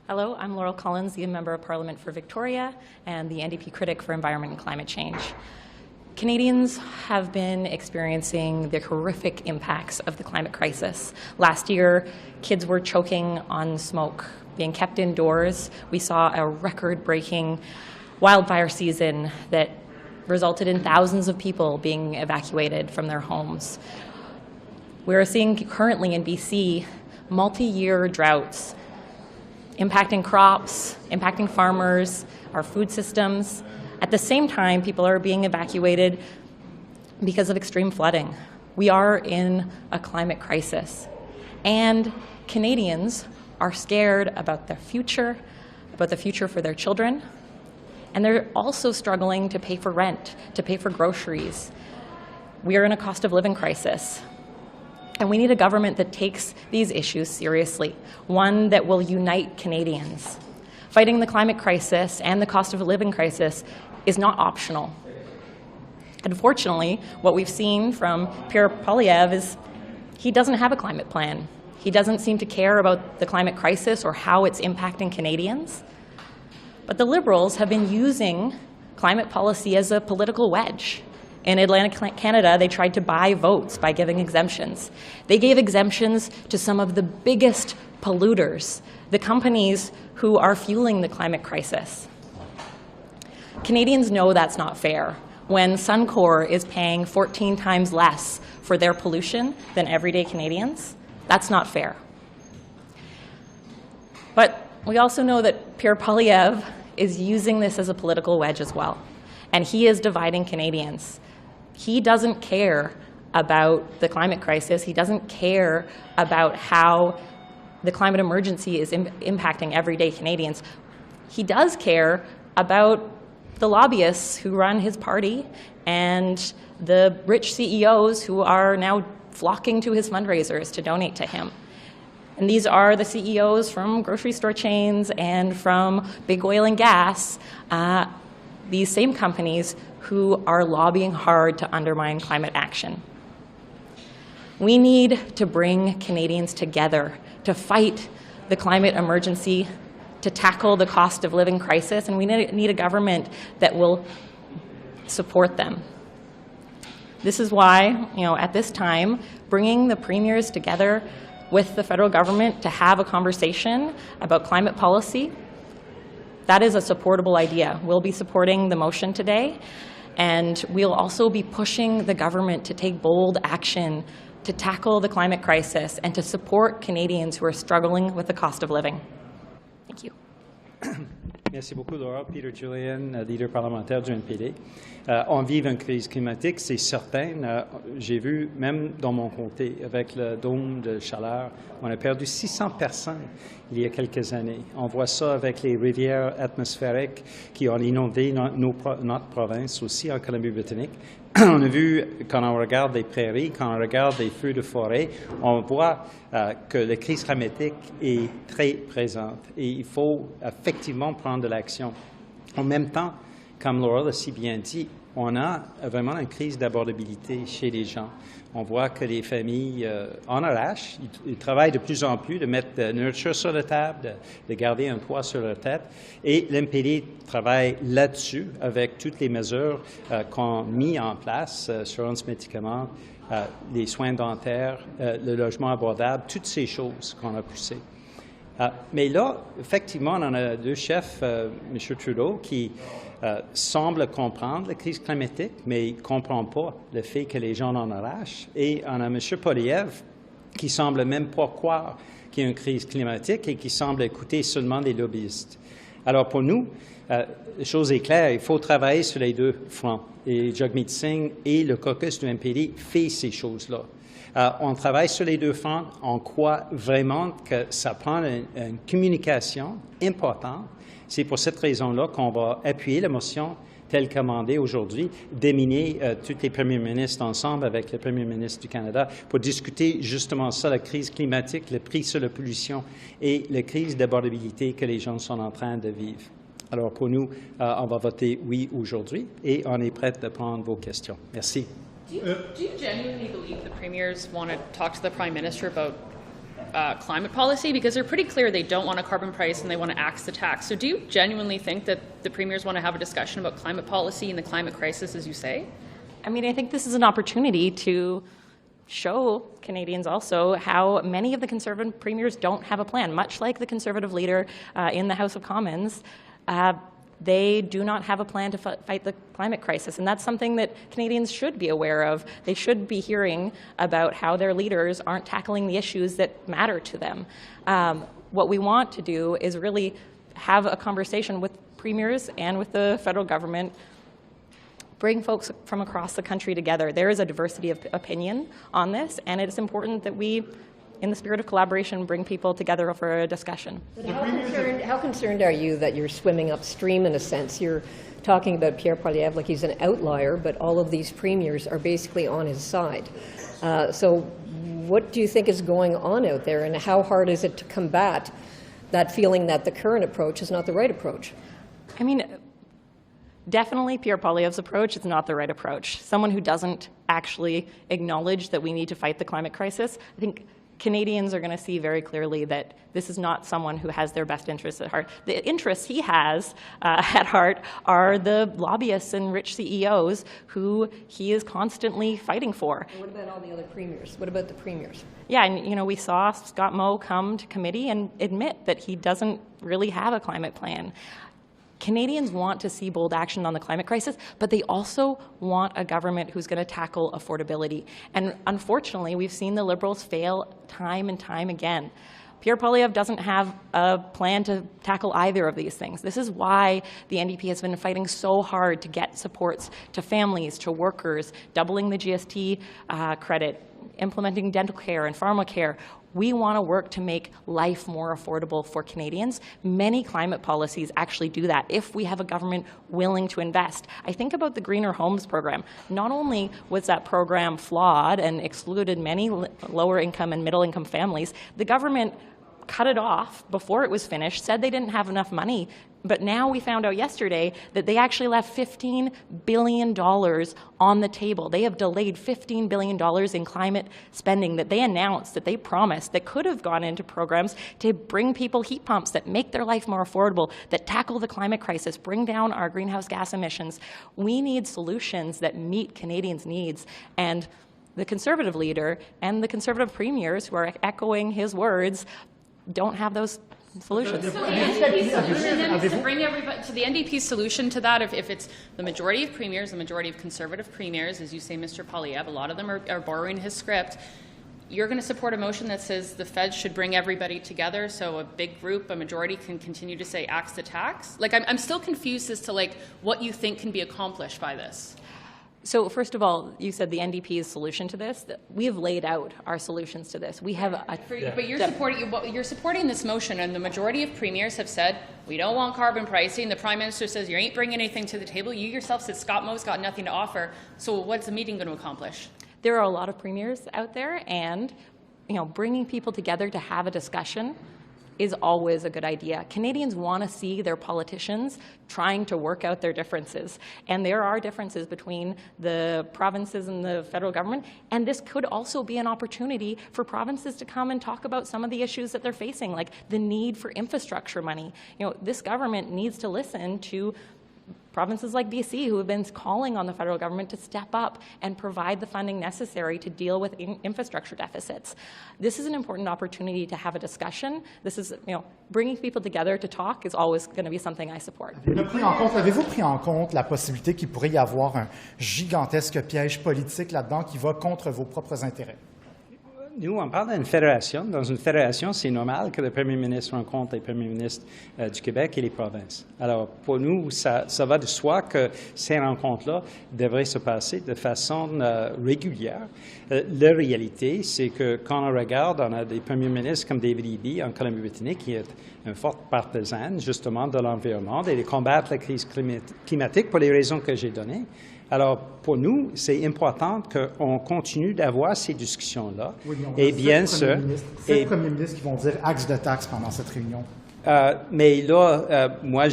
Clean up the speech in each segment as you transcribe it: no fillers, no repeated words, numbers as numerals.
Hello, I'm Laurel Collins, the Member of Parliament for Victoria and the NDP critic for Environment and Climate Change. Canadians have been experiencing the horrific impacts of the climate crisis. Last year, kids were choking on smoke, being kept indoors. We saw a record-breaking wildfire season that resulted in thousands of people being evacuated from their homes. We're seeing currently in BC multi-year droughts impacting crops, impacting farmers, our food systems. At the same time, people are being evacuated because of extreme flooding. We are in a climate crisis. And Canadians are scared about the future for their children, and they're also struggling to pay for rent, to pay for groceries. We are in a cost of living crisis. And we need a government that takes these issues seriously, one that will unite Canadians. Fighting the climate crisis and the cost of living crisis is not optional. Unfortunately, what we've seen from Pierre Poilievre is he doesn't have a climate plan. He doesn't seem to care about the climate crisis or how it's impacting Canadians. But the Liberals have been using climate policy as a political wedge. In Atlantic Canada, they tried to buy votes by giving exemptions. They gave exemptions to some of the biggest polluters, the companies who are fueling the climate crisis. Canadians know that's not fair. When Suncor is paying 14 times less for their pollution than everyday Canadians, that's not fair. But we also know that Pierre Poilievre is using this as a political wedge as well, and he is dividing Canadians. He doesn't care about the climate crisis. He doesn't care about how the climate emergency is impacting everyday Canadians. He does care about the lobbyists who run his party and the rich CEOs who are now flocking to his fundraisers to donate to him. And these are the CEOs from grocery store chains and from big oil and gas, these same companies who are lobbying hard to undermine climate action. We need to bring Canadians together to fight the climate emergency, to tackle the cost of living crisis, and we need a government that will support them. This is why, at this time, bringing the premiers together with the federal government to have a conversation about climate policy, that is a supportable idea. We'll be supporting the motion today, and we'll also be pushing the government to take bold action to tackle the climate crisis and to support Canadians who are struggling with the cost of living. Thank you. Merci beaucoup, Laura. Peter Julian, leader parlementaire du NPD. On vit une crise climatique, c'est certain. J'ai vu, même dans mon comté, avec le dôme de chaleur, on a perdu 600 personnes il y a quelques années. On voit ça avec les rivières atmosphériques qui ont inondé notre province aussi en Colombie-Britannique. On a vu, quand on regarde les prairies, quand on regarde les feux de forêt, on voit que la crise climatique est très présente et il faut effectivement prendre de l'action. En même temps, comme Laurel a si bien dit, on a vraiment une crise d'abordabilité chez les gens. On voit que les familles en arrachent, ils travaillent de plus en plus de mettre de la nourriture sur la table, de garder un toit sur leur tête. Et l'MPD travaille là-dessus avec toutes les mesures qu'on a mises en place, assurance médicaments, les soins dentaires, le logement abordable, toutes ces choses qu'on a poussées. Mais là, effectivement, on a deux chefs, M. Trudeau, qui semble comprendre la crise climatique, mais il ne comprend pas le fait que les gens en arrachent. Et on a M. Poilievre qui semble même pas croire qu'il y a une crise climatique et qui semble écouter seulement les lobbyistes. Alors pour nous, la chose est claire, il faut travailler sur les deux fronts. Et Jagmeet Singh et le caucus du NPD font ces choses-là. On travaille sur les deux fronts. On croit vraiment que ça prend une communication importante. C'est pour cette raison-là qu'on va appuyer la motion telle qu'amendée aujourd'hui, d'éminer tous les premiers ministres ensemble avec le premier ministre du Canada pour discuter justement ça, la crise climatique, le prix sur la pollution et la crise d'abordabilité que les gens sont en train de vivre. Alors pour nous, on va voter oui aujourd'hui et on est prêt à prendre vos questions. Merci. Do you genuinely believe the premiers want to talk to the Prime Minister about climate policy? Because they're pretty clear they don't want a carbon price and they want to axe the tax. So do you genuinely think that the premiers want to have a discussion about climate policy and the climate crisis, as you say? I mean, I think this is an opportunity to show Canadians also how many of the Conservative premiers don't have a plan. Much like the Conservative leader in the House of Commons, they do not have a plan to fight the climate crisis, and that's something that Canadians should be aware of. They should be hearing about how their leaders aren't tackling the issues that matter to them. What we want to do is really have a conversation with premiers and with the federal government, bring folks from across the country together. There is a diversity of opinion on this, and it's important that we, in the spirit of collaboration, bring people together for a discussion. But how concerned are you that you're swimming upstream in a sense? You're talking about Pierre Poilievre like he's an outlier, but all of these premiers are basically on his side. So what do you think is going on out there, and how hard is it to combat that feeling that the current approach is not the right approach? I mean, definitely Pierre Poilievre's approach is not the right approach. Someone who doesn't actually acknowledge that we need to fight the climate crisis, I think Canadians are going to see very clearly that this is not someone who has their best interests at heart. The interests he has at heart are the lobbyists and rich CEOs who he is constantly fighting for. And what about all the other premiers? What about the premiers? Yeah, and we saw Scott Moe come to committee and admit that he doesn't really have a climate plan. Canadians want to see bold action on the climate crisis, but they also want a government who's going to tackle affordability. And unfortunately, we've seen the Liberals fail time and time again. Pierre Poilievre doesn't have a plan to tackle either of these things. This is why the NDP has been fighting so hard to get supports to families, to workers, doubling the GST credit, implementing dental care and pharmacare. We want to work to make life more affordable for Canadians. Many climate policies actually do that if we have a government willing to invest. I think about the Greener Homes program. Not only was that program flawed and excluded many lower income and middle income families, the government cut it off before it was finished, said they didn't have enough money, but now we found out yesterday that they actually left $15 billion on the table. They have delayed $15 billion in climate spending that they announced, that they promised, that could have gone into programs to bring people heat pumps that make their life more affordable, that tackle the climate crisis, bring down our greenhouse gas emissions. We need solutions that meet Canadians' needs, and the Conservative leader and the Conservative premiers who are echoing his words don't have those solutions. So the NDP's solution then is to bring everybody to the NDP's solution to that. If it's the majority of premiers, the majority of Conservative premiers, as you say, Mr. Poilievre, a lot of them are borrowing his script. You're going to support a motion that says the feds should bring everybody together, so a big group, a majority, can continue to say axe the tax. Like, I'm still confused as to what you think can be accomplished by this. So first of all, you said the NDP's solution to this. We have laid out our solutions to this. We have but you're supporting this motion, and the majority of premiers have said we don't want carbon pricing. The Prime Minister says you ain't bringing anything to the table. You yourself said Scott Moe's got nothing to offer. So what's the meeting going to accomplish? There are a lot of premiers out there, and bringing people together to have a discussion is always a good idea. Canadians want to see their politicians trying to work out their differences. And there are differences between the provinces and the federal government. And this could also be an opportunity for provinces to come and talk about some of the issues that they're facing, like the need for infrastructure money. This government needs to listen to provinces like BC, who have been calling on the federal government to step up and provide the funding necessary to deal with infrastructure deficits. This is an important opportunity to have a discussion. This is, bringing people together to talk is always going to be something I support. Avez-vous pris en compte la possibilité qu'il pourrait y avoir un gigantesque piège politique là-dedans qui va contre vos propres intérêts? Nous, on parle d'une fédération. Dans une fédération, c'est normal que le premier ministre rencontre les premiers ministres du Québec et les provinces. Alors, pour nous, ça va de soi que ces rencontres-là devraient se passer de façon régulière. La réalité, c'est que quand on regarde, on a des premiers ministres comme David Eby en Colombie-Britannique, qui est un fort partisan, justement, de l'environnement et de combattre la crise climatique pour les raisons que j'ai données. Alors, pour nous, c'est important qu'on continue d'avoir ces discussions-là. Oui, et bien sûr... Sept premiers ministres qui vont dire axe de taxe pendant cette réunion. Mais là, moi,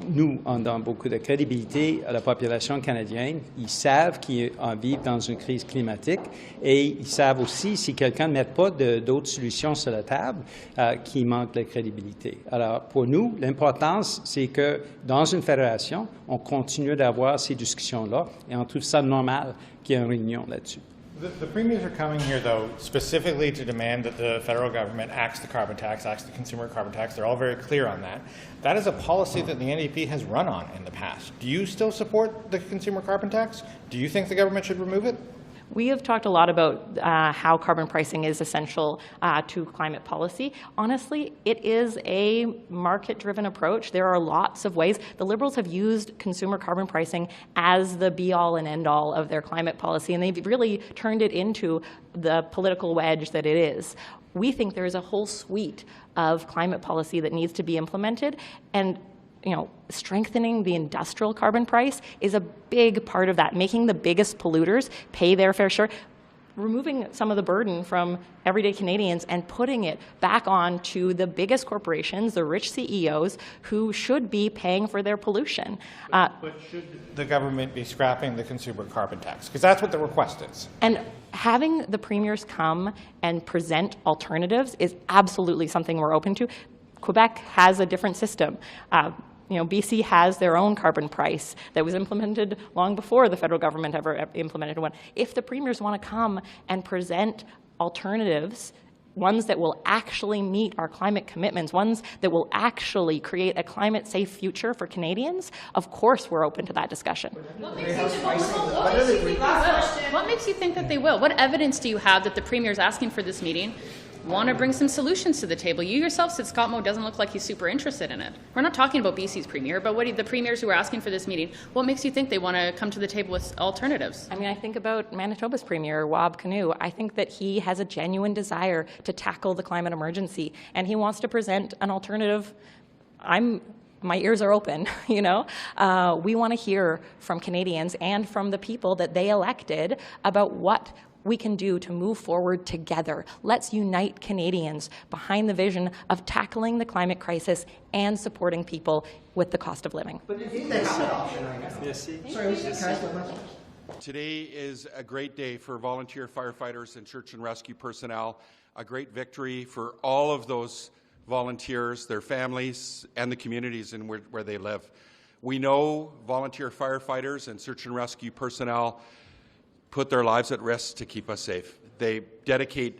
nous, on donne beaucoup de crédibilité à la population canadienne. Ils savent qu'ils en vivent dans une crise climatique et ils savent aussi, si quelqu'un ne met pas d'autres solutions sur la table, qu'il manque de crédibilité. Alors, pour nous, l'importance, c'est que dans une fédération, on continue d'avoir ces discussions-là et on trouve ça normal qu'il y ait une réunion là-dessus. The premiers are coming here, though, specifically to demand that the federal government axe the carbon tax, axe the consumer carbon tax. They're all very clear on that. That is a policy that the NDP has run on in the past. Do you still support the consumer carbon tax? Do you think the government should remove it? We have talked a lot about how carbon pricing is essential to climate policy. Honestly, it is a market-driven approach. There are lots of ways. The Liberals have used consumer carbon pricing as the be-all and end-all of their climate policy, and they've really turned it into the political wedge that it is. We think there is a whole suite of climate policy that needs to be implemented, and strengthening the industrial carbon price is a big part of that, making the biggest polluters pay their fair share, removing some of the burden from everyday Canadians and putting it back on to the biggest corporations, the rich CEOs, who should be paying for their pollution. But should the government be scrapping the consumer carbon tax? Because that's what the request is. And having the premiers come and present alternatives is absolutely something we're open to. Quebec has a different system. BC has their own carbon price that was implemented long before the federal government ever implemented one. If the premiers want to come and present alternatives, ones that will actually meet our climate commitments, ones that will actually create a climate-safe future for Canadians, of course we're open to that discussion. What makes you think that they will? What evidence do you have that the premier is asking for this meeting want to bring some solutions to the table? You yourself said Scott Moe doesn't look like he's super interested in it. We're not talking about BC's premier, but the premiers who are asking for this meeting, what makes you think they want to come to the table with alternatives? I mean, I think about Manitoba's premier, Wab Kinew. I think that he has a genuine desire to tackle the climate emergency, and he wants to present an alternative. My ears are open, We want to hear from Canadians and from the people that they elected about what we can do to move forward together. Let's unite Canadians behind the vision of tackling the climate crisis and supporting people with the cost of living. Today is a great day for volunteer firefighters and search and rescue personnel, a great victory for all of those volunteers, their families, and the communities in where they live. We know volunteer firefighters and search and rescue personnel put their lives at risk to keep us safe. They dedicate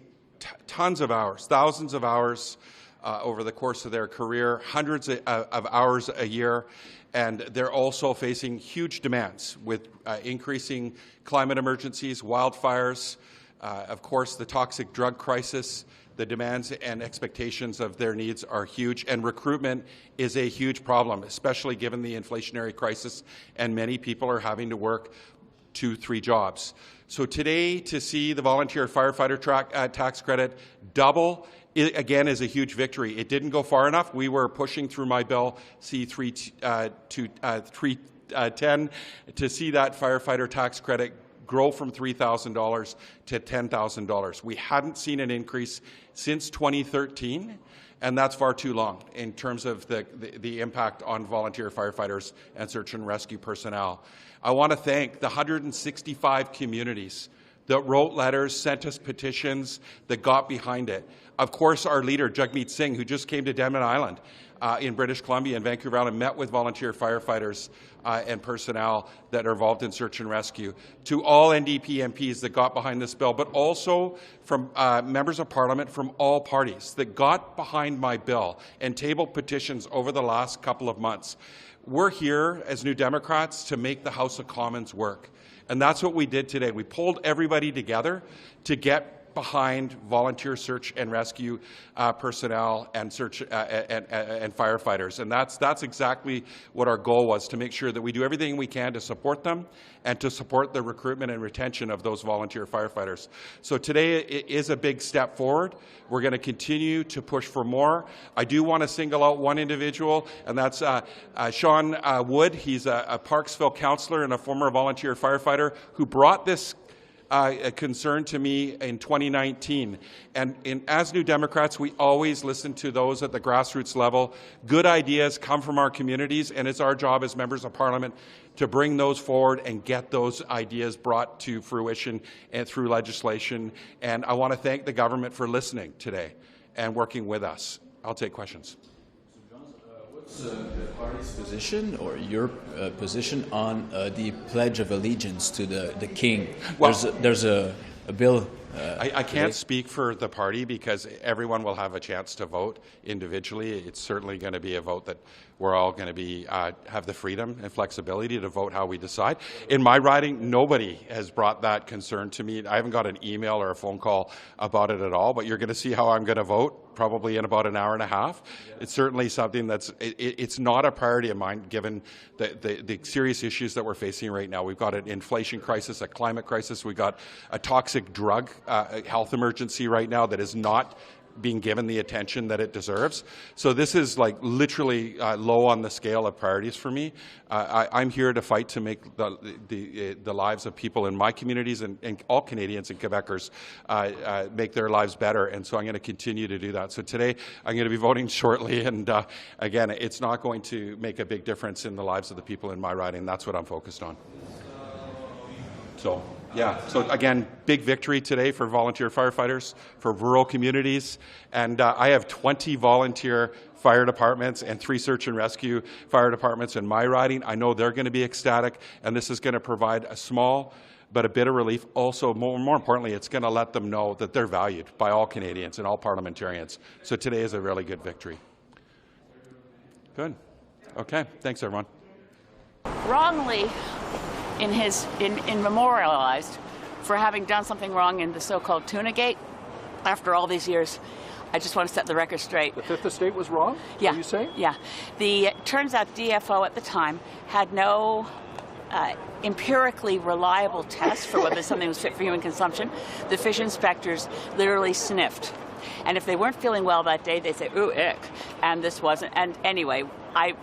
tons of hours, thousands of hours over the course of their career, hundreds of hours a year, and they're also facing huge demands with increasing climate emergencies, wildfires, of course the toxic drug crisis. The demands and expectations of their needs are huge, and recruitment is a huge problem, especially given the inflationary crisis, and many people are having to work 2-3 jobs. So today, to see the volunteer firefighter tax credit double, again, is a huge victory. It didn't go far enough. We were pushing through my bill C-310 to see that firefighter tax credit grow from $3,000 to $10,000. We hadn't seen an increase since 2013, and that's far too long in terms of the impact on volunteer firefighters and search and rescue personnel. I want to thank the 165 communities that wrote letters, sent us petitions, that got behind it. Of course, our leader, Jagmeet Singh, who just came to Denman Island in British Columbia and Vancouver Island, met with volunteer firefighters and personnel that are involved in search and rescue. To all NDP MPs that got behind this bill, but also from members of Parliament from all parties that got behind my bill and tabled petitions over the last couple of months. We're here as New Democrats to make the House of Commons work. And that's what we did today. We pulled everybody together to get behind volunteer search and rescue personnel and search and firefighters, and that's exactly what our goal was, to make sure that we do everything we can to support them and to support the recruitment and retention of those volunteer firefighters. So today it is a big step forward. We're going to continue to push for more. I do want to single out one individual, and that's Sean Wood. He's a Parksville councillor and a former volunteer firefighter who brought this a concern to me in 2019. And as New Democrats, we always listen to those at the grassroots level. Good ideas come from our communities, and it's our job as members of Parliament to bring those forward and get those ideas brought to fruition and through legislation. And I want to thank the government for listening today and working with us. I'll take questions. What's the party's position or your position on the Pledge of Allegiance to the King? Well, there's a bill. I can't speak for the party because everyone will have a chance to vote individually. It's certainly going to be a vote that we're all going to be have the freedom and flexibility to vote how we decide. In my riding, nobody has brought that concern to me. I haven't got an email or a phone call about it at all, but you're going to see how I'm going to vote probably in about an hour and a half. It's certainly something that's, it's not a priority of mine given the serious issues that we're facing right now. We've got an inflation crisis, a climate crisis, we've got a toxic drug health emergency right now that is not being given the attention that it deserves. So this is like literally low on the scale of priorities for me. I'm here to fight to make the lives of people in my communities and all Canadians and Quebecers make their lives better, and so I'm going to continue to do that. So today I'm going to be voting shortly, and again, it's not going to make a big difference in the lives of the people in my riding. That's what I'm focused on. So. Yeah, so again, big victory today for volunteer firefighters, for rural communities, and I have 20 volunteer fire departments and 3 search and rescue fire departments in my riding. I know they're going to be ecstatic, and this is going to provide a small but a bit of relief. Also, more importantly, it's going to let them know that they're valued by all Canadians and all parliamentarians. So today is a really good victory. Good. Okay, thanks everyone. Wrongly memorialized for having done something wrong in the so-called Tuna Gate. After all these years, I just want to set the record straight. The Fifth Estate was wrong? Yeah. Are you saying? Yeah. Turns out DFO at the time had no empirically reliable test for whether something was fit for human consumption. The fish inspectors literally sniffed. And if they weren't feeling well that day, they'd say, ooh, ick. And this wasn't. And anyway,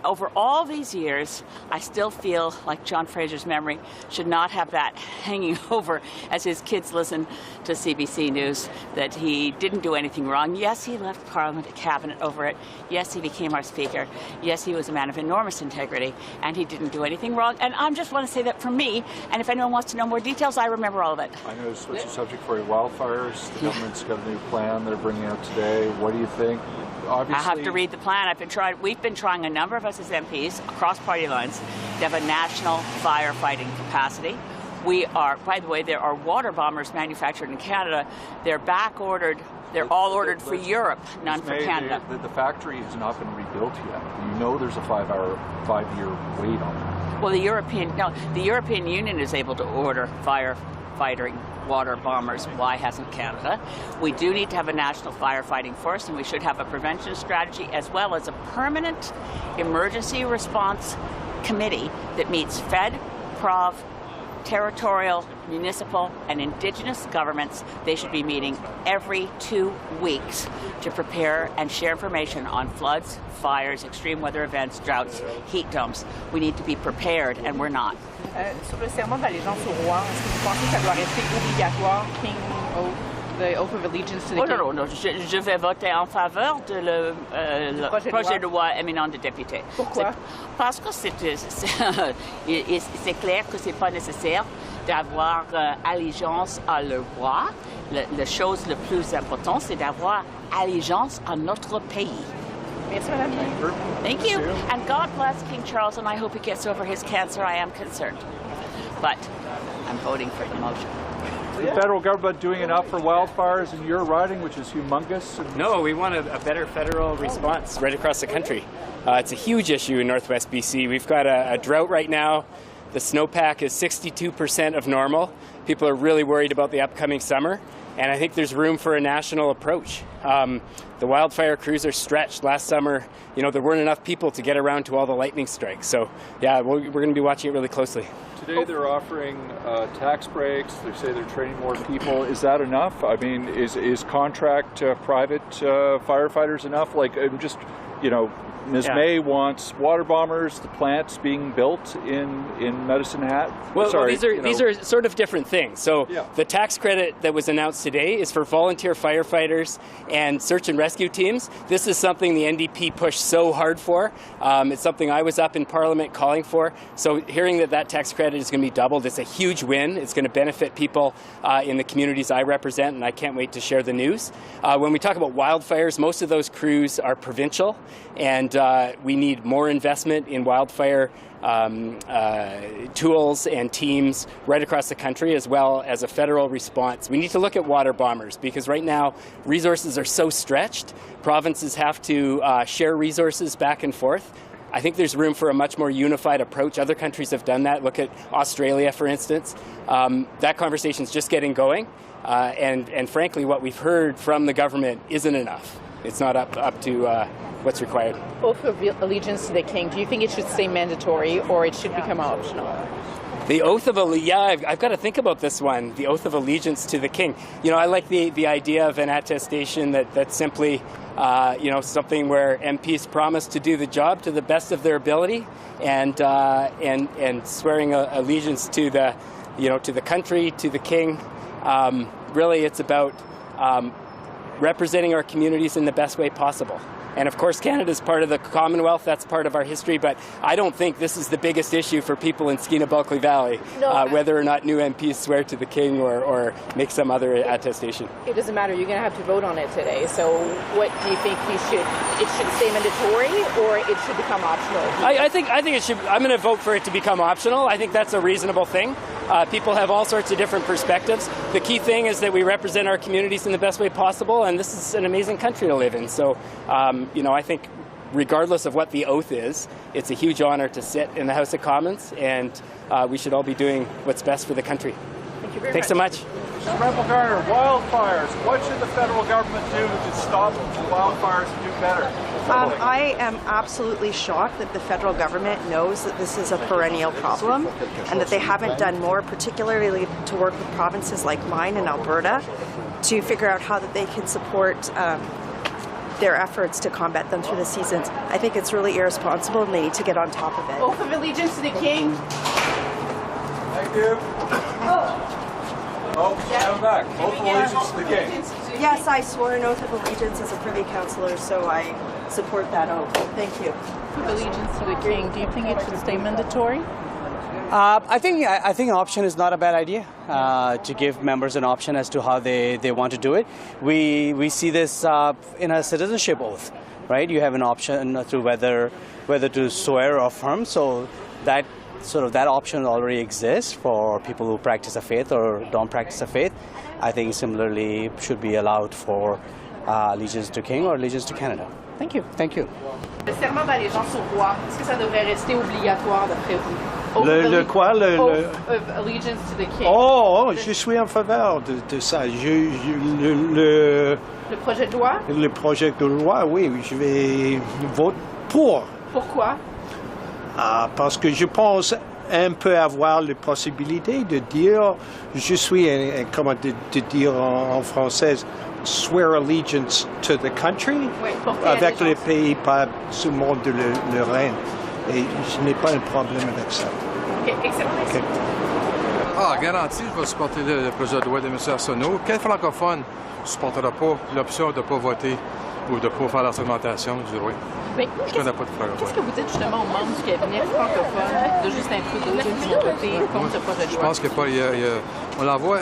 over all these years, I still feel like John Fraser's memory should not have that hanging over as his kids listen to CBC News, that he didn't do anything wrong. Yes, he left Parliament, Cabinet over it. Yes, he became our Speaker. Yes, he was a man of enormous integrity, and he didn't do anything wrong. And I just want to say that for me, and if anyone wants to know more details, I remember all of it. I know it's a subject for wildfires. The government's got a new plan they're bringing out today. What do you think? Obviously, I have to read the plan. We've been trying, a number of us as MPs, across party lines, to have a national firefighting capacity. We are, by the way, there are water bombers manufactured in Canada. They're back ordered. They're all ordered for Europe, none for Canada. The factory has not been rebuilt yet. You know there's a 5-year wait on that. Well, the European Union is able to order firefighting water bombers. Why hasn't Canada? We do need to have a national firefighting force, and we should have a prevention strategy as well as a permanent emergency response committee that meets Fed, Prov, territorial, municipal, and Indigenous governments. They should be meeting every 2 weeks to prepare and share information on floods, fires, extreme weather events, droughts, heat domes. We need to be prepared, and we're not. Sur le serment d'allégeance au roi, est-ce que vous pensez que ça doit rester obligatoire, King Oath, the oath of allegiance to the king? Non, je vais voter en faveur de le projet de loi éminent des députés. Pourquoi? Parce que c'est clair que c'est pas nécessaire d'avoir allégeance à le roi. La chose la plus importante, c'est d'avoir allégeance à notre pays. Merci, Madame. Thank you. And God bless King Charles, and I hope he gets over his cancer. I am concerned. But I'm voting for the motion. Is the federal government doing enough for wildfires in your riding, which is humongous? No, we want a better federal response right across the country. It's a huge issue in Northwest BC. We've got a drought right now. The snowpack is 62% of normal. People are really worried about the upcoming summer, and I think there's room for a national approach. The wildfire crews are stretched. Last summer, there weren't enough people to get around to all the lightning strikes. So, yeah, we're going to be watching it really closely. Today they're offering tax breaks. They say they're training more people. Is that enough? I mean, is contract private firefighters enough? Like, I'm just you know, Ms. May wants water bombers, the plants being built in Medicine Hat. Well, these are sort of different things. So the tax credit that was announced today is for volunteer firefighters and search and rescue teams. This is something the NDP pushed so hard for. It's something I was up in Parliament calling for. So hearing that tax credit is going to be doubled, it's a huge win. It's going to benefit people in the communities I represent, and I can't wait to share the news. When we talk about wildfires, most of those crews are provincial, and we need more investment in wildfire tools and teams right across the country, as well as a federal response. We need to look at water bombers, because right now resources are so stretched. Provinces have to share resources back and forth. I think there's room for a much more unified approach. Other countries have done that. Look at Australia, for instance. That conversation's just getting going. And frankly, what we've heard from the government isn't enough. It's not up to what's required. Oath of allegiance to the king, do you think it should stay mandatory or it should become optional? The oath of allegiance, I've got to think about this one, the oath of allegiance to the king. You know, I like the idea of an attestation that's simply, something where MPs promise to do the job to the best of their ability, and swearing allegiance to the country, to the king. Really, it's about representing our communities in the best way possible. And of course, Canada is part of the Commonwealth. That's part of our history. But I don't think this is the biggest issue for people in Skeena-Bulkley Valley, whether or not new MPs swear to the king or make some other attestation. It doesn't matter. You're going to have to vote on it today. So what do you think it should stay mandatory or it should become optional? I think it should. I'm going to vote for it to become optional. I think that's a reasonable thing. People have all sorts of different perspectives. The key thing is that we represent our communities in the best way possible, and this is an amazing country to live in. So, I think regardless of what the oath is, it's a huge honor to sit in the House of Commons, and we should all be doing what's best for the country. Thank you very Thanks so much. Rempel Garner, wildfires. What should the federal government do to stop wildfires and do better? I am absolutely shocked that the federal government knows that this is a perennial problem and that they haven't done more, particularly to work with provinces like mine in Alberta, to figure out how that they can support their efforts to combat them through the seasons. I think it's really irresponsible and they need to get on top of it. Oath of allegiance to the king. Thank you. Stand back. Oath of allegiance to the king. Yes, I swore an oath of allegiance as a Privy Councillor, so I support that oath. Thank you. Oath of allegiance to the king. Do you think it should stay mandatory? I think an option is not a bad idea, to give members an option as to how they want to do it. We see this in a citizenship oath, right? You have an option to whether to swear or affirm, so that option already exists for people who practice a faith or don't practice a faith. I think similarly should be allowed for allegiance to king or allegiance to Canada. Thank you. Thank you. Le serment d'allégeance au roi, est-ce que ça devrait rester obligatoire d'après vous? Le quoi? Oath of allegiance to the king. Je suis en faveur de ça. Le projet de loi? Le projet de loi, oui, je vais voter pour. Pourquoi? Parce que je pense un peu avoir la possibilité de dire, je suis, comment de dire en français, swear allegiance to the country, avec les pays pas sous le monde de le Rhin. Et je n'ai pas un problème avec ça. OK, excellent. Okay. Garanti, je vais supporter le projet de loi de M. Arseneault. Quel francophone ne supportera pas l'option de ne pas voter ou de ne pas faire la segmentation du droit? Je connais pas de francophone. Qu'est-ce que vous dites justement aux membres du cabinet francophone de Justin Trudeau qui vont voter contre ce projet de loi? Je pense qu'il y a on l'envoie,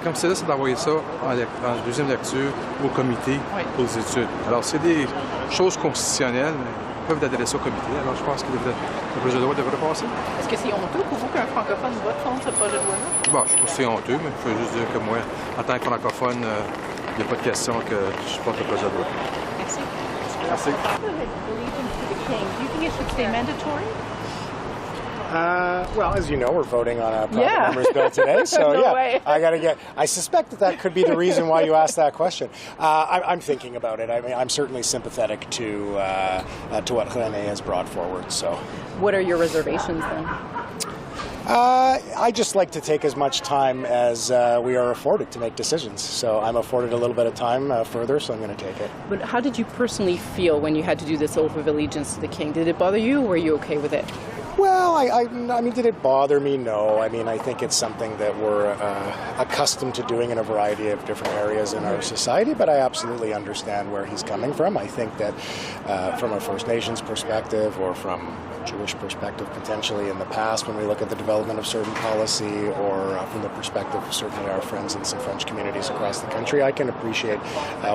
comme c'est là, c'est d'envoyer ça en deuxième lecture au comité pour les études. Alors, c'est des choses constitutionnelles, ils peuvent adresser au comité. Alors, je pense que le projet de loi devrait passer. Est-ce que c'est honteux pour vous qu'un francophone vote contre ce projet de loi-là? Bon, je trouve que c'est honteux, mais je veux juste dire que moi, en tant que francophone, il n'y a pas de question que je supporte le projet de loi. Merci. Merci. Allegiance to the king. Do you think it should stay mandatory? Well, as you know, we're voting on a private member's bill today, so no way. I suspect that could be the reason why you asked that question. I'm thinking about it. I mean, I'm certainly sympathetic to what René has brought forward. So, what are your reservations then? I just like to take as much time as we are afforded to make decisions. So I'm afforded a little bit of time further, so I'm going to take it. But how did you personally feel when you had to do this oath of allegiance to the king? Did it bother you, or were you okay with it? Well, I mean, did it bother me? No. I mean, I think it's something that we're accustomed to doing in a variety of different areas in our society, but I absolutely understand where he's coming from. I think that from a First Nations perspective or from Jewish perspective, potentially in the past, when we look at the development of certain policy, or from the perspective of certainly our friends in some French communities across the country, I can appreciate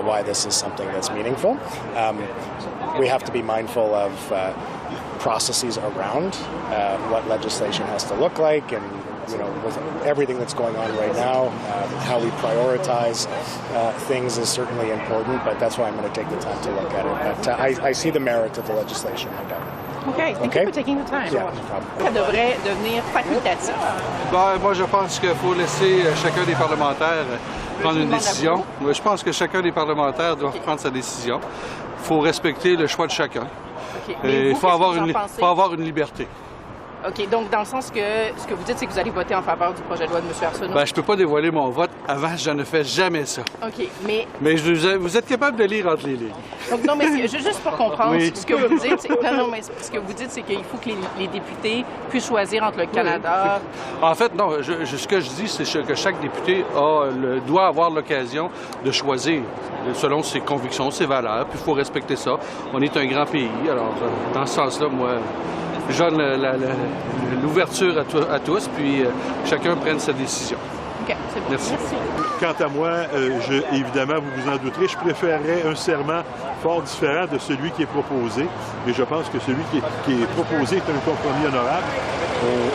why this is something that's meaningful. We have to be mindful of processes around what legislation has to look like, and with everything that's going on right now, how we prioritize things is certainly important, but that's why I'm going to take the time to look at it. But I see the merit of the legislation, no doubt. Okay, thank you for taking the time. Yeah, no problem. Ça devrait devenir facultatif. Moi, je pense qu'il faut laisser chacun des parlementaires prendre une décision. Je pense que chacun des parlementaires doit prendre sa décision. Il faut respecter le choix de chacun. Il faut avoir une liberté. OK, donc dans le sens que ce que vous dites, c'est que vous allez voter en faveur du projet de loi de M. Arseneault? Ben, je ne peux pas dévoiler mon vote. Avant, je ne fais jamais ça. OK, mais vous êtes capable de lire entre les lignes. Donc, non, mais juste pour comprendre, Oui. ce que vous me dites, mais ce que vous dites, c'est qu'il faut que les députés puissent choisir entre le Canada. En fait, non, ce que je dis, c'est que chaque député doit avoir l'occasion de choisir selon ses convictions, ses valeurs, puis il faut respecter ça. On est un grand pays, alors dans ce sens-là, moi, je donne l'ouverture à tous, puis chacun prenne sa décision. OK, c'est bon. Merci. Quant à moi, évidemment, vous vous en douterez, je préférerais un serment fort différent de celui qui est proposé. Et je pense que celui qui est proposé est un compromis honorable.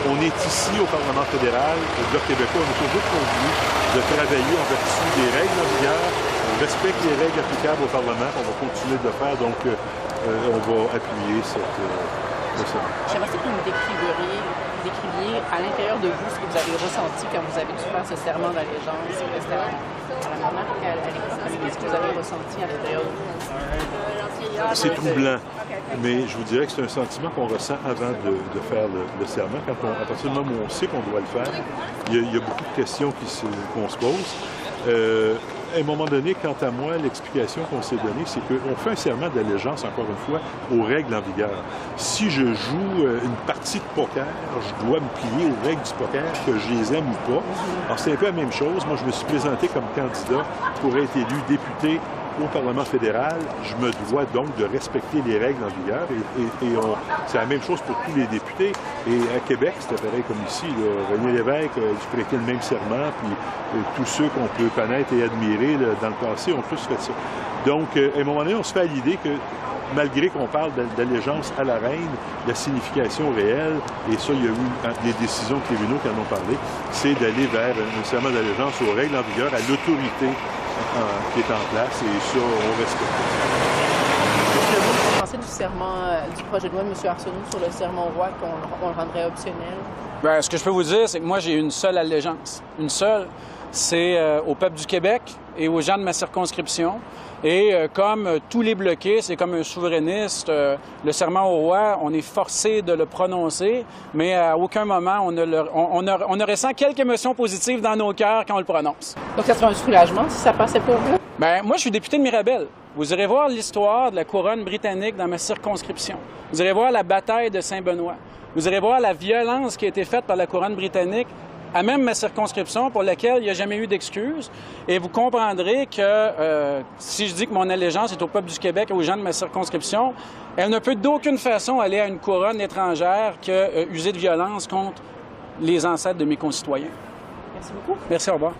On est ici au Parlement fédéral, au Bloc québécois, on est toujours convenu de travailler en vertu des règles en vigueur. On respecte les règles applicables au Parlement, on va continuer de le faire, donc on va appuyer cette serment. J'aimerais que vous me décriviez à l'intérieur de vous ce que vous avez ressenti quand vous avez dû faire ce serment d'allégeance. C'était à la monarque, qu'est-ce que vous avez ressenti à l'intérieur de vous? C'est troublant, mais je vous dirais que c'est un sentiment qu'on ressent avant de faire le serment. À partir du moment où on sait qu'on doit le faire, il y a beaucoup de questions qu'on se pose. À un moment donné, quant à moi, l'explication qu'on s'est donnée, c'est qu'on fait un serment d'allégeance, encore une fois, aux règles en vigueur. Si je joue une partie de poker, je dois me plier aux règles du poker, que je les aime ou pas. Alors, c'est un peu la même chose. Moi, je me suis présenté comme candidat pour être élu député au Parlement fédéral. Je me dois donc de respecter les règles en vigueur et c'est la même chose pour tous les députés. Et à Québec, c'était pareil comme ici. Là, René Lévesque a dû prêter le même serment, puis tous ceux qu'on peut connaître et admirer là, dans le passé ont tous fait ça. Donc, à un moment donné, on se fait à l'idée que malgré qu'on parle d'allégeance à la reine, la signification réelle, et ça, il y a eu des décisions de tribunaux qui en ont parlé, c'est d'aller vers un serment d'allégeance aux règles en vigueur, à l'autorité qui est en place, et ça, on respecte. Qu'est-ce que vous pensez du serment, du projet de loi de M. Arseneault sur le serment au roi, qu'on le rendrait optionnel? Bien, ce que je peux vous dire, c'est que moi, j'ai une seule allégeance. Une seule, c'est au peuple du Québec et aux gens de ma circonscription. Et comme tous les bloqués, c'est comme un souverainiste, le serment au roi, on est forcé de le prononcer, mais à aucun moment on ne ressent quelque émotion positive dans nos cœurs quand on le prononce. Donc ça serait un soulagement si ça passait pour vous? Bien, moi, je suis député de Mirabel. Vous irez voir l'histoire de la couronne britannique dans ma circonscription. Vous irez voir la bataille de Saint-Benoît. Vous irez voir la violence qui a été faite par la couronne britannique à même ma circonscription, pour laquelle il n'y a jamais eu d'excuses. Et vous comprendrez que si je dis que mon allégeance est au peuple du Québec et aux gens de ma circonscription, elle ne peut d'aucune façon aller à une couronne étrangère que user de violence contre les ancêtres de mes concitoyens. Merci beaucoup. Merci, au revoir.